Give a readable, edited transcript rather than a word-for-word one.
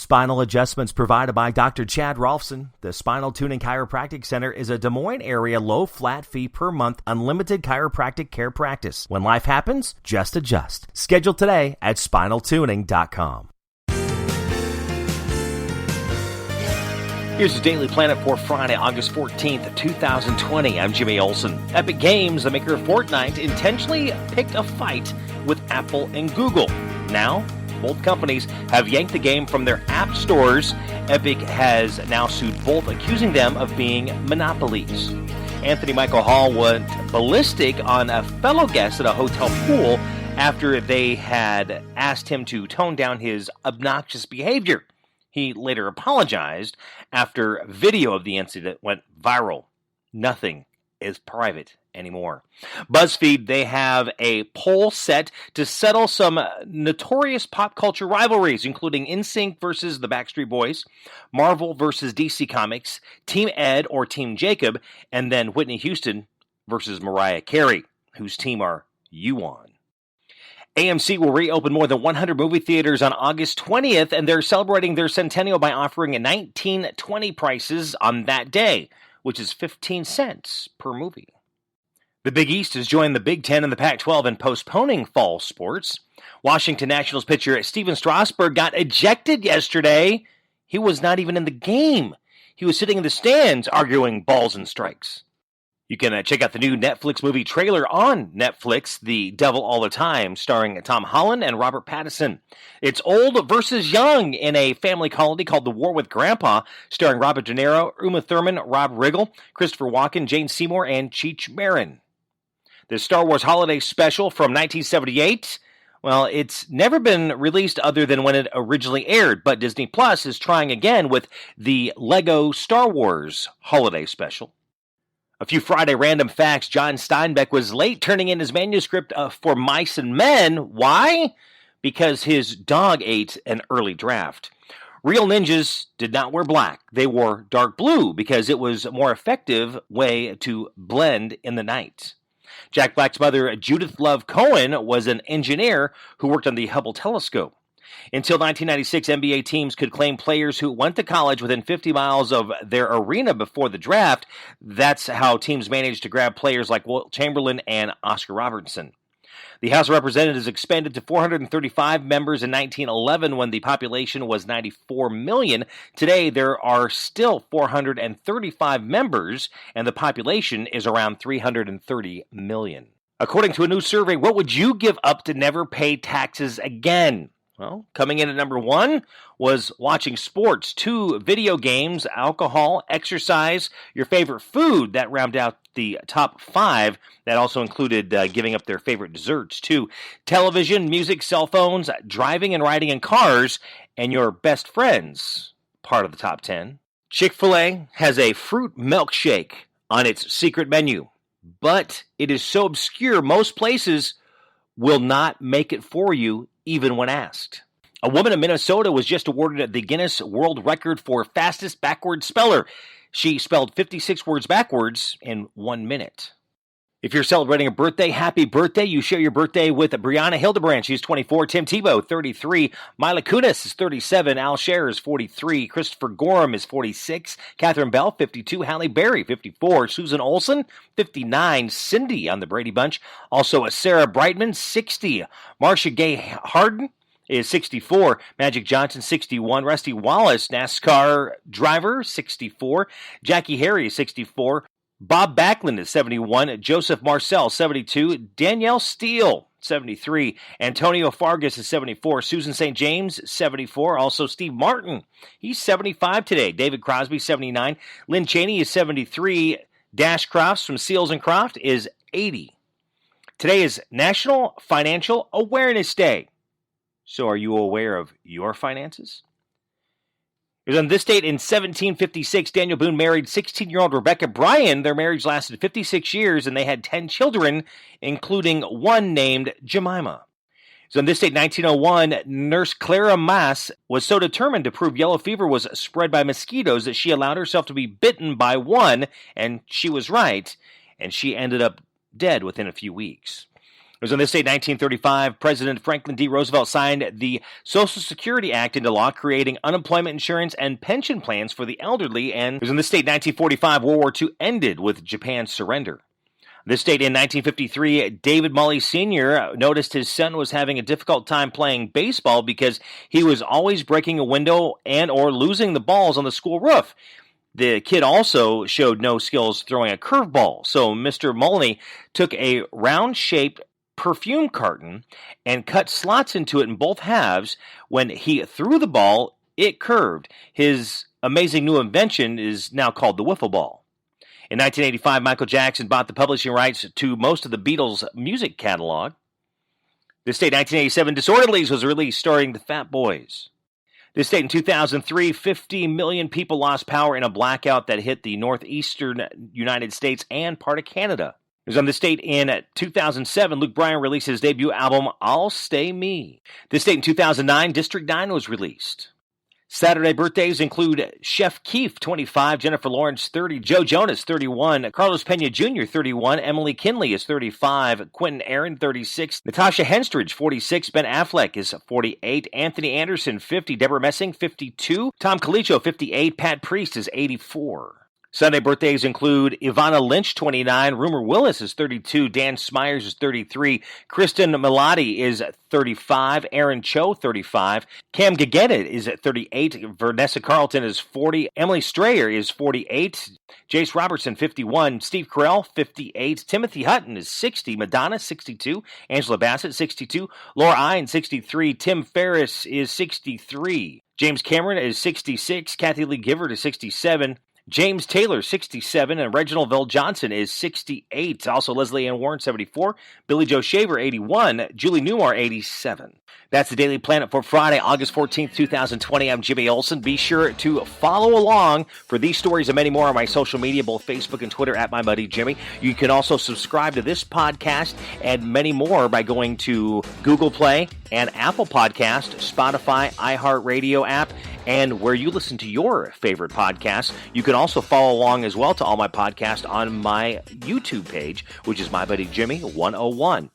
Spinal adjustments provided by Dr. Chad Rolfson. The Spinal Tuning Chiropractic Center is a Des Moines area low flat fee per month unlimited chiropractic care practice. When life happens, just adjust. Schedule today at spinaltuning.com. Here's the Daily Planet for Friday, August 14th, 2020. I'm Jimmy Olsen. Epic Games, the maker of Fortnite, intentionally picked a fight with Apple and Google. Now, both companies have yanked the game from their app stores. Epic has now sued both, accusing them of being monopolies. Anthony Michael Hall went ballistic on a fellow guest at a hotel pool after they had asked him to tone down his obnoxious behavior. He later apologized after video of the incident went viral. Nothing is private anymore. BuzzFeed, they have a poll set to settle some notorious pop culture rivalries, including NSYNC versus the Backstreet Boys, Marvel versus DC Comics, Team Ed or Team Jacob, and then Whitney Houston versus Mariah Carey. Whose team are you on? AMC will reopen more than 100 movie theaters on August 20th, and they're celebrating their centennial by offering a $19.20 prices on that day, which is 15 cents per movie. The Big East has joined the Big Ten and the Pac-12 in postponing fall sports. Washington Nationals pitcher Steven Strasburg got ejected yesterday. He was not even in the game. He was sitting in the stands arguing balls and strikes. You can check out the new Netflix movie trailer on Netflix, The Devil All the Time, starring Tom Holland and Robert Pattinson. It's old versus young in a family comedy called The War with Grandpa, starring Robert De Niro, Uma Thurman, Rob Riggle, Christopher Walken, Jane Seymour, and Cheech Marin. The Star Wars Holiday Special from 1978, well, it's never been released other than when it originally aired, but Disney Plus is trying again with the Lego Star Wars Holiday Special. A few Friday random facts. John Steinbeck was late turning in his manuscript for Mice and Men. Why? Because his dog ate an early draft. Real ninjas did not wear black. They wore dark blue because it was a more effective way to blend in the night. Jack Black's mother, Judith Love Cohen, was an engineer who worked on the Hubble telescope. Until 1996, NBA teams could claim players who went to college within 50 miles of their arena before the draft. That's how teams managed to grab players like Wilt Chamberlain and Oscar Robertson. The House of Representatives expanded to 435 members in 1911 when the population was 94 million. Today, there are still 435 members, and the population is around 330 million. According to a new survey, what would you give up to never pay taxes again? Well, coming in at number 1 was watching sports, 2 video games, alcohol, exercise, your favorite food. That rounded out the top 5. That also included giving up their favorite desserts, too. Television, music, cell phones, driving and riding in cars, and your best friends, part of the top 10. Chick-fil-A has a fruit milkshake on its secret menu, but it is so obscure most places will not make it for you even when asked. A woman in Minnesota was just awarded the Guinness World Record for fastest backward speller. She spelled 56 words backwards in 1 minute. If you're celebrating a birthday, happy birthday. You share your birthday with Brianna Hildebrand. She's 24. Tim Tebow, 33. Mila Kunis is 37. Al Scher is 43. Christopher Gorham is 46. Catherine Bell, 52. Halle Berry, 54. Susan Olsen, 59. Cindy on the Brady Bunch. Also Sarah Brightman, 60. Marcia Gay Harden is 64. Magic Johnson, 61. Rusty Wallace, NASCAR driver, 64. Jackie Harry, 64. Bob Backlund is 71, Joseph Marcel, 72, Danielle Steele, 73, Antonio Fargas is 74, Susan St. James, 74, also Steve Martin, he's 75 today, David Crosby, 79, Lynn Cheney is 73, Dash Crofts from Seals & Croft is 80. Today is National Financial Awareness Day. So are you aware of your finances? It was on this date in 1756, Daniel Boone married 16-year-old Rebecca Bryan. Their marriage lasted 56 years, and they had 10 children, including one named Jemima. So on this date, 1901, Nurse Clara Mass was so determined to prove yellow fever was spread by mosquitoes that she allowed herself to be bitten by one, and she was right, and she ended up dead within a few weeks. It was on this date, 1935, President Franklin D. Roosevelt signed the Social Security Act into law, creating unemployment insurance and pension plans for the elderly. And it was on this date, 1945, World War II ended with Japan's surrender. This date in 1953, David Mully Sr. noticed his son was having a difficult time playing baseball because he was always breaking a window and or losing the balls on the school roof. The kid also showed no skills throwing a curveball, so Mr. Mully took a round-shaped perfume carton and cut slots into it in both halves. When he threw the ball, it curved. His amazing new invention is now called the wiffle ball. In 1985, Michael Jackson bought the publishing rights to most of the Beatles' music catalog. This date, 1987, Disorderlies was released starring the Fat Boys. This date in 2003, 50 million people lost power in a blackout that hit the northeastern United States and part of Canada. It was on this date in 2007, Luke Bryan released his debut album, I'll Stay Me. This date in 2009, District 9 was released. Saturday birthdays include Chef Keef, 25, Jennifer Lawrence, 30, Joe Jonas, 31, Carlos Pena Jr., 31, Emily Kinley is 35, Quentin Aaron, 36, Natasha Henstridge, 46, Ben Affleck is 48, Anthony Anderson, 50, Deborah Messing, 52, Tom Colicchio, 58, Pat Priest is 84. Sunday birthdays include Ivana Lynch, 29, Rumor Willis is 32, Dan Smyers is 33, Kristen Milotti is 35, Aaron Cho, 35, Cam Gagenet is at 38, Vanessa Carlton is 40, Emily Strayer is 48, Jace Robertson, 51, Steve Carell, 58, Timothy Hutton is 60, Madonna, 62, Angela Bassett, 62, Laura Ine, 63, Tim Ferriss is 63, James Cameron is 66, Kathy Lee Gifford is 67, James Taylor, 67, and Reginald VelJohnson is 68. Also, Leslie Ann Warren, 74. Billy Joe Shaver, 81. Julie Newmar, 87. That's the Daily Planet for Friday, August 14th, 2020. I'm Jimmy Olsen. Be sure to follow along for these stories and many more on my social media, both Facebook and Twitter, at My Buddy Jimmy. You can also subscribe to this podcast and many more by going to Google Play and Apple Podcast, Spotify, iHeartRadio app, and where you listen to your favorite podcasts. You can also follow along as well to all my podcasts on my YouTube page, which is My Buddy Jimmy 101.